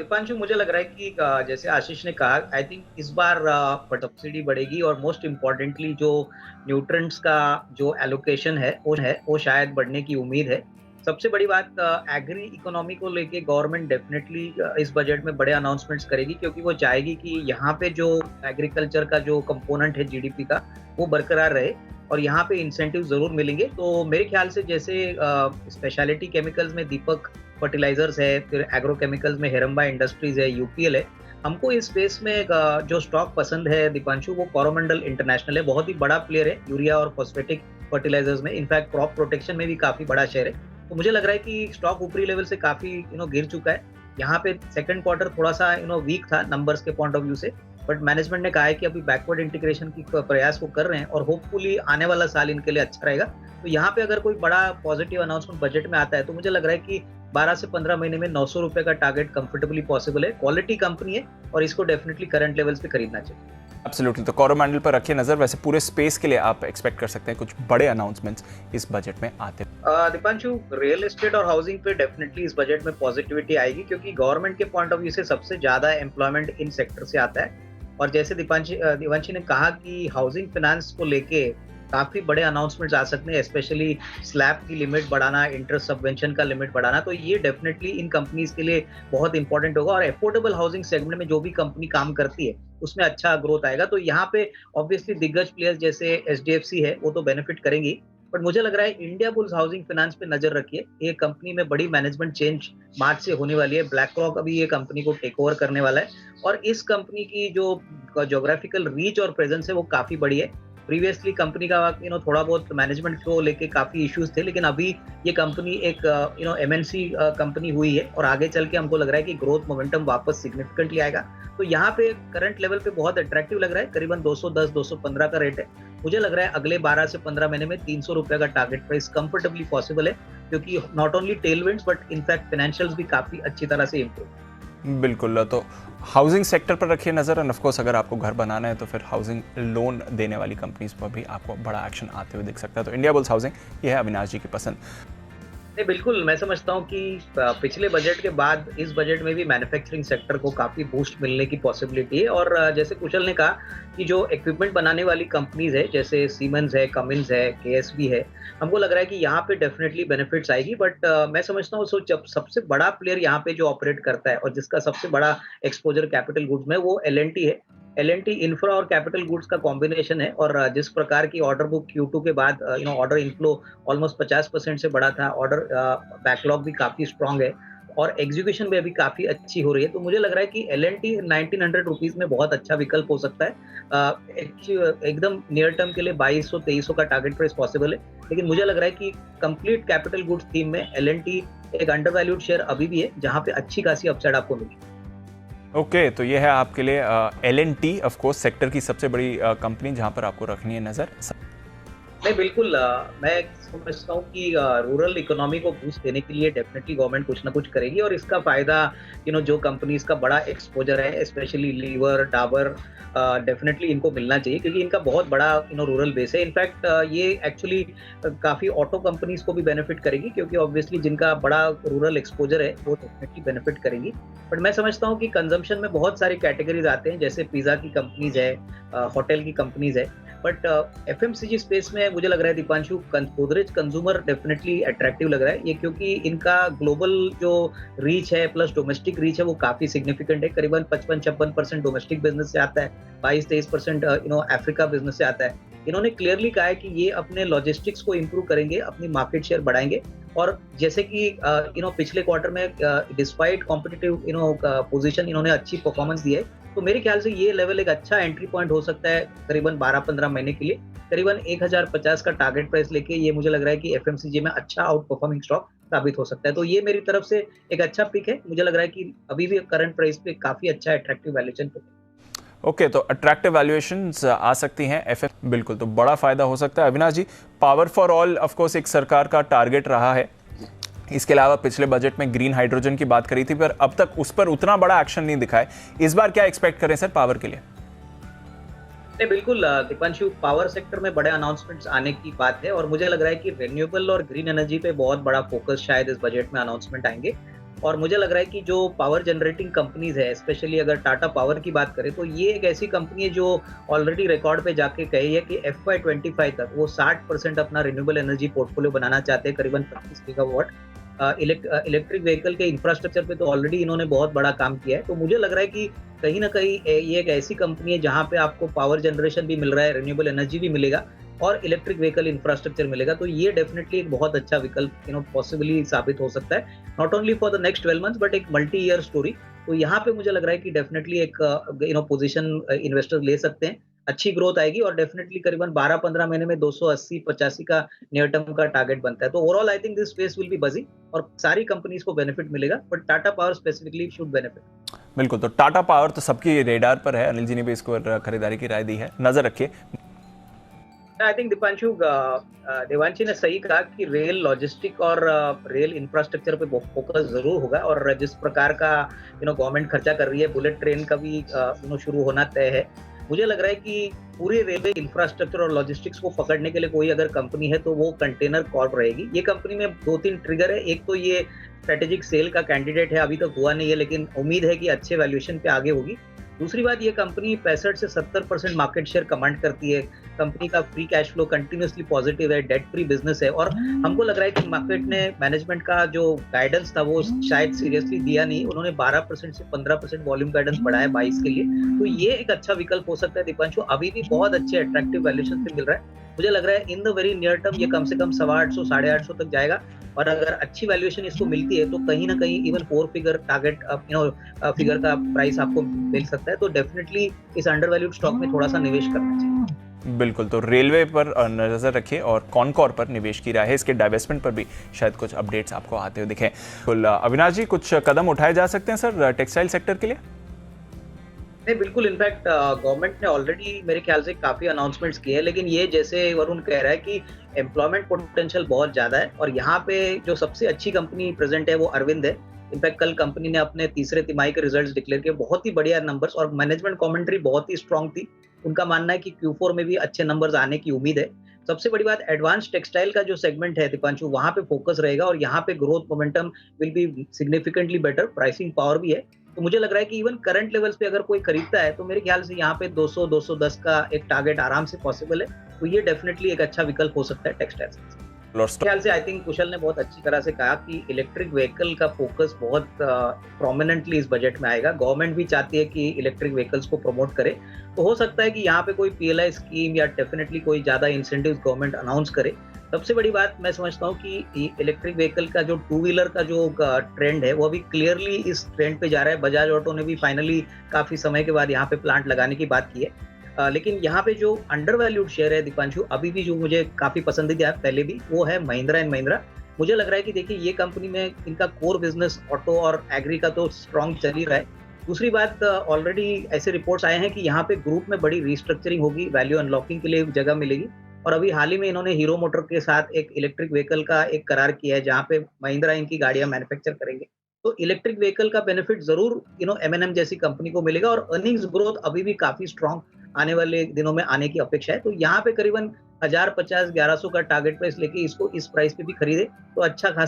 दीपांशु, मुझे लग रहा है कि जैसे आशीष ने कहा, आई थिंक इस बार सब्सिडी बढ़ेगी और मोस्ट इम्पोर्टेंटली जो न्यूट्रिएंट्स का जो एलोकेशन है वो शायद बढ़ने की उम्मीद है। सबसे बड़ी बात, एग्री इकोनॉमी को लेके गवर्नमेंट डेफिनेटली इस बजट में बड़े अनाउंसमेंट्स करेगी, क्योंकि वो चाहेगी कि यहाँ पे जो एग्रीकल्चर का जो कंपोनेंट है जीडीपी का, वो बरकरार रहे और यहाँ पे इंसेंटिव जरूर मिलेंगे। तो मेरे ख्याल से जैसे स्पेशलिटी केमिकल्स में दीपक फर्टिलाइजर्स है, फिर एग्रोकेमिकल्स में हेरम्बा इंडस्ट्रीज है, यूपीएल है। हमको इस स्पेस में जो स्टॉक पसंद है दीपांशु, वो कोरोमंडल इंटरनेशनल है। बहुत ही बड़ा प्लेयर है यूरिया और फॉस्फेटिक फर्टिलाइजर्स में, इनफैक्ट क्रॉप प्रोटेक्शन में भी काफी बड़ा शेयर है। तो मुझे लग रहा है कि स्टॉक ऊपरी लेवल से काफी गिर चुका है। यहाँ पे सेकंड क्वार्टर थोड़ा सा वीक था नंबर्स के पॉइंट ऑफ व्यू से, बट मैनेजमेंट ने कहा है कि अभी बैकवर्ड इंटीग्रेशन की प्रयास वो कर रहे हैं और होपफुली आने वाला साल इनके लिए अच्छा रहेगा। तो यहाँ पे अगर कोई बड़ा पॉजिटिव अनाउंसमेंट बजट में आता है तो मुझे लग रहा है कि 12 से 15 महीने में 900 रुपए का टारगेट कंफर्टेबली पॉसिबल है। क्वालिटी कंपनी है और इसको डेफिनेटली करंट लेवल्स पे खरीदना चाहिए। एब्सोल्युटली। तो कोरोमंडल पर रखिए नजर। वैसे पूरे स्पेस के लिए आप एक्सपेक्ट कर सकते हैं कुछ बड़े अनाउंसमेंट्स इस बजट में आते हैं? दीपांशु, रियल एस्टेट और हाउसिंग पे डेफिनेटली इस बजट में पॉजिटिविटी आएगी, क्योंकि गवर्नमेंट के पॉइंट ऑफ व्यू से सबसे ज्यादा एम्प्लॉयमेंट इन सेक्टर से आता है। और जैसे दिवांशी ने कहा कि हाउसिंग फाइनेंस को लेके काफी बड़े अनाउंसमेंट्स आ सकते हैं, स्पेशली स्लैब की लिमिट बढ़ाना, इंटरेस्ट सबवेंशन का लिमिट बढ़ाना। तो ये डेफिनेटली इन कंपनीज के लिए बहुत इंपॉर्टेंट होगा और अफोर्डेबल हाउसिंग सेगमेंट में जो भी कंपनी काम करती है उसमें अच्छा ग्रोथ आएगा। तो यहाँ पे ऑब्वियसली दिग्गज प्लेयर्स जैसे एचडीएफसी है वो तो बेनिफिट करेंगी, बट मुझे लग रहा है इंडिया बुल्स हाउसिंग फाइनेंस पे नजर रखिए। ये कंपनी में बड़ी मैनेजमेंट चेंज मार्च से होने वाली है। ब्लैक रॉक अभी ये कंपनी को टेक ओवर करने वाला है और इस कंपनी की जो ज्योग्राफिकल रीच और प्रेजेंस है वो काफी बड़ी है। प्रीवियसली कंपनी का थोड़ा बहुत मैनेजमेंट को लेके काफी इश्यूज थे, लेकिन अभी ये कंपनी एक एमएनसी कंपनी हुई है और आगे चल के हमको लग रहा है कि ग्रोथ मोमेंटम वापस सिग्निफिकेंटली आएगा। तो यहाँ पे करंट लेवल पे बहुत अट्रैक्टिव लग रहा है, करीबन 210-215 का रेट है। मुझे लग रहा है अगले 12 से 15 महीने में 300 रुपए का टारगेट प्राइस कंफर्टेबली पॉसिबल है, क्योंकि not only tailwinds but in fact financials भी काफी अच्छी तरह से इम्प्रूव। बिल्कुल। तो हाउसिंग सेक्टर पर रखिए नज़र। एंड ऑफ कोर्स अगर आपको घर बनाना है तो फिर हाउसिंग लोन देने वाली कंपनीज पर भी आपको बड़ा एक्शन आते हुए दिख सकता है। तो इंडिया बुल्स हाउसिंग, ये है अविनाश जी की पसंद। नहीं, बिल्कुल। मैं समझता हूँ कि पिछले बजट के बाद इस बजट में भी मैन्युफैक्चरिंग सेक्टर को काफी बूस्ट मिलने की पॉसिबिलिटी है। और जैसे कुशल ने कहा कि जो इक्विपमेंट बनाने वाली कंपनीज है जैसे सीमेंस है, कमिंस है, केएसबी है, हमको लग रहा है कि यहाँ पे डेफिनेटली बेनिफिट्स आएगी। बट मैं समझता हूँ जब सबसे बड़ा प्लेयर यहाँ पे जो ऑपरेट करता है और जिसका सबसे बड़ा एक्सपोजर कैपिटल गुड्स में, वो एलएनटी है। एलएनटी इंफ्रा और कैपिटल गुड्स का कॉम्बिनेशन है और जिस प्रकार की ऑर्डर बुक Q2 के बाद ऑर्डर इनफ्लो ऑलमोस्ट 50% से बढ़ा था, ऑर्डर बैकलॉग भी काफी स्ट्रांग है और एग्जीक्यूशन भी अभी काफी अच्छी हो रही है। तो मुझे लग रहा है कि एलएनटी 1900 रुपीज में बहुत अच्छा विकल्प हो सकता है। एकदम नियर टर्म के लिए 2200-2300 का टारगेट प्राइस पॉसिबल है, लेकिन मुझे लग रहा है कि कंप्लीट कैपिटल गुड्स थीम में एलएनटी एक अंडर वैल्यूड शेयर अभी भी है, जहां पे अच्छी खासी अपसाइड आपको मिलेगी। ओके, तो ये है आपके लिए एलएनटी, ऑफ कोर्स सेक्टर की सबसे बड़ी कंपनी जहां पर आपको रखनी है नज़र। नहीं, बिल्कुल। मैं समझता हूँ कि रूरल इकोनॉमी को बूस्ट देने के लिए डेफिनेटली गवर्नमेंट कुछ ना कुछ करेगी और इसका फायदा जो कंपनीज का बड़ा एक्सपोजर है, स्पेशली लीवर, डाबर, डेफिनेटली इनको मिलना चाहिए, क्योंकि इनका बहुत बड़ा रूरल बेस है। इनफैक्ट ये एक्चुअली काफी ऑटो कंपनीज को भी बेनिफिट करेगी, क्योंकि ऑब्वियसली जिनका बड़ा रूरल एक्सपोजर है वो डेफिनेटली बेनिफिट करेंगी। बट मैं समझता हूँ कि कंजम्पशन में बहुत सारी कैटेगरीज आते हैं, जैसे पिज्जा की कंपनीज है, होटल की कंपनीज है, बट एफएमसीजी स्पेस में मुझे लग रहा है Deepanshu, Godrej consumer definitely attractive लग रहा है ये, क्योंकि इनका ग्लोबल जो रीच है प्लस डोमेस्टिक रीच है वो काफी सिग्निफिकेंट है। करीबन 55-56% डोमेस्टिक बिजनेस से आता है, 22-23% अफ्रीका बिजनेस से आता है। इन्होंने क्लियरली कहा है कि ये अपने लॉजिस्टिक्स को इंप्रूव करेंगे, अपनी मार्केट शेयर बढ़ाएंगे। और जैसे कि पिछले क्वार्टर में डिस्पाइट कॉम्पिटिटिव पोजीशन इन्होंने अच्छी परफॉर्मेंस दी है। तो मेरे ख्याल से ये लेवल एक अच्छा एंट्री पॉइंट हो सकता है करीबन 12-15 महीने के लिए। करीबन 1050 का टारगेट प्राइस लेके ये मुझे लग रहा है कि एफएमसीजी में अच्छा आउट परफॉर्मिंग स्टॉक साबित हो सकता है। तो ये मेरी तरफ से एक अच्छा पिक है। मुझे लग रहा है कि अभी भी करंट प्राइस पे काफी अच्छा अट्रैक्टिव वैल्यूएशन पे। ओके, तो अट्रैक्टिव वैल्यूएशंस आ सकती हैं एफएम, बिल्कुल। तो बड़ा फायदा हो सकता है। Avinash ji, power for all of course एक सरकार का टारगेट रहा है। इसके अलावा पिछले बजट में ग्रीन हाइड्रोजन की बात करी थी, पर अब तक उस पर उतना बड़ा एक्शन नहीं दिखा है। इस बार क्या एक्सपेक्ट करें सर पावर के लिए? नहीं, बिल्कुल दीपांशु, पावर सेक्टर में बड़े अनाउंसमेंट्स आने की बात है और मुझे लग रहा है कि रिन्यूएबल और ग्रीन एनर्जी पे बहुत बड़ा फोकस शायद इस बजट में अनाउंसमेंट आएंगे। और मुझे लग रहा है कि जो पावर जनरेटिंग कंपनीज है, स्पेशली अगर टाटा पावर की बात करें, तो ये एक ऐसी कंपनी है जो ऑलरेडी रिकॉर्ड पे जाके कही है कि FY25 तक वो 60% अपना रिन्यूएबल एनर्जी पोर्टफोलियो बनाना चाहते हैं, करीबन 25 गीगावाट। इलेक्ट्रिक व्हीकल के इंफ्रास्ट्रक्चर पे तो ऑलरेडी इन्होंने बहुत बड़ा काम किया है। तो मुझे लग रहा है कि कहीं ना कहीं ये एक ऐसी कंपनी है जहाँ पे आपको पावर जनरेशन भी मिल रहा है, रिन्यूएबल एनर्जी भी मिलेगा और इलेक्ट्रिक व्हीकल इंफ्रास्ट्रक्चर मिलेगा। तो ये डेफिनेटली एक बहुत अच्छा विकल्प पॉसिबली साबित हो सकता है, not only for the next 12 months but एक मल्टी ईयर स्टोरी। तो यहाँ पे मुझे लग रहा है कि डेफिनेटली एक पोजीशन इन्वेस्टर्स ले सकते हैं, अच्छी ग्रोथ आएगी और डेफिनेटली करीबन 12-15 महीने में 280-85 का नियर टर्म का टारगेट बनता है। तो overall I think this space will be बजी और सारी कंपनीज को बेनिफिट मिलेगा, but Tata power specifically should benefit. बिल्कुल, तो टाटा पावर तो सबकी रेडार पर है। अनिल जी ने भी इसको खरीदारी की राय दी है, नजर रखिए। आई थिंक दीपांशु, देवांशी ने सही कहा कि रेल लॉजिस्टिक और रेल इंफ्रास्ट्रक्चर पे फोकस जरूर होगा और जिस प्रकार का गवर्नमेंट खर्चा कर रही है, बुलेट ट्रेन का भी शुरू होना तय है। मुझे लग रहा है कि पूरे रेलवे इंफ्रास्ट्रक्चर और लॉजिस्टिक्स को पकड़ने के लिए कोई अगर कंपनी है तो वो कंटेनर कॉर्प रहेगी। ये कंपनी में 2-3 ट्रिगर है। एक तो ये स्ट्रेटेजिक सेल का कैंडिडेट है, अभी तक हुआ नहीं है, लेकिन उम्मीद है कि अच्छे वैल्यूएशन पे आगे होगी। दूसरी बात, ये कंपनी 65 से 70% मार्केट शेयर कमांड करती है। कंपनी का free cash flow continuously positive है, डेट फ्री बिजनेस है और हमको लग रहा है कि मार्केट ने मैनेजमेंट का जो गाइडेंस था वो शायद सीरियसली दिया नहीं। उन्होंने 12% से 15% वॉल्यूम गाइडेंस बढ़ाया 22 के लिए। तो ये एक अच्छा विकल्प हो सकता है दीपांशु। अभी भी बहुत अच्छे अट्रैक्टिव वैल्यूएशन पे मिल रहा है। मुझे लग रहा है in the very near term ये कम से कम 850 850 तक जाएगा और अगर अच्छी वैल्यूएशन इसको मिलती है तो कहीं ना कहीं इवन 4 फिगर टारगेट फिगर का प्राइस आपको मिल सकता है। तो डेफिनेटली इस अंडर वैल्यूड स्टॉक में थोड़ा सा निवेश करना चाहिए। बिल्कुल, तो रेलवे पर नजर रखिए और कॉनकॉर पर निवेश की राय है। इसके डाइवेस्टमेंट पर भी शायद कुछ अपडेट्स आपको आते हुए दिखें। अविनाश जी, कुछ कदम उठाए जा सकते हैं सर टेक्सटाइल सेक्टर के लिए? नहीं, बिल्कुल। इनफैक्ट गवर्नमेंट ने ऑलरेडी मेरे ख्याल से काफी अनाउंसमेंट्स किए हैं, लेकिन ये जैसे वरुण कह रहा है कि एम्प्लॉयमेंट पोटेंशियल बहुत ज्यादा है और यहाँ पे जो सबसे अच्छी कंपनी प्रेजेंट है वो अरविंद है। इनफैक्ट कल कंपनी ने अपने तीसरे तिमाही के रिजल्ट्स डिक्लेयर किए, बहुत ही बढ़िया नंबर्स और मैनेजमेंट कमेंट्री बहुत ही स्ट्रांग थी। उनका मानना है कि Q4 में भी अच्छे नंबर्स आने की उम्मीद है। सबसे बड़ी बात, एडवांस टेक्सटाइल का जो सेगमेंट है दीपांशु, वहां पे फोकस रहेगा और यहाँ पे growth momentum will be significantly better, pricing power भी है। तो मुझे लग रहा है कि इवन करंट लेवल्स पे अगर कोई खरीदता है तो मेरे ख्याल से यहाँ पे 200-210 का एक टारगेट आराम से पॉसिबल है। तो ये डेफिनेटली एक अच्छा विकल्प हो सकता है टेक्सटाइल। ख्याल से आई थिंक कुशल ने बहुत अच्छी तरह से कहा कि इलेक्ट्रिक व्हीकल का फोकस बहुत प्रोमिनेंटली इस बजट में आएगा। गवर्नमेंट भी चाहती है कि इलेक्ट्रिक व्हीकल्स को प्रमोट करे, तो हो सकता है कि यहाँ पे कोई PLI स्कीम या डेफिनेटली कोई ज्यादा इंसेंटिव गवर्नमेंट अनाउंस करे। सबसे बड़ी बात मैं समझता हूँ कि इलेक्ट्रिक व्हीकल का जो 2 व्हीलर का जो ट्रेंड है वो अभी क्लियरली इस ट्रेंड पे जा रहा है। बजाज ऑटो ने भी फाइनली काफी समय के बाद यहाँ पे प्लांट लगाने की बात की है। लेकिन यहाँ पे जो अंडर वैल्यूड शेयर है दीपांशु, अभी भी जो मुझे काफी पसंदीदा है पहले भी, वो है महिंद्रा एंड महिंद्रा। मुझे लग रहा है कि देखिए ये कंपनी में इनका कोर बिजनेस ऑटो और एग्री का तो स्ट्रॉन्ग चल ही रहा है। दूसरी बात, ऑलरेडी ऐसे रिपोर्ट्स आए हैं कि यहाँ पे ग्रुप में बड़ी रिस्ट्रक्चरिंग होगी, वैल्यू अनलॉकिंग के लिए जगह मिलेगी और अभी हाल ही में इन्होंने हीरो मोटर के साथ एक इलेक्ट्रिक व्हीकल का एक करार किया है जहाँ पे महिंद्रा इनकी गाड़ियां मैन्युफैक्चर करेंगे। तो इलेक्ट्रिक व्हीकल का बेनिफिट जरूर M&M जैसी कंपनी को मिलेगा और अर्निंग्स ग्रोथ अभी भी काफी स्ट्रॉन्ग आने वाले दिनों में आने की अपेक्षा है। तो यहाँ पे करीबन 1050-1100 का टारगेट प्राइस लेके इसको इस प्राइस पे भी खरीदे तो अच्छा खासा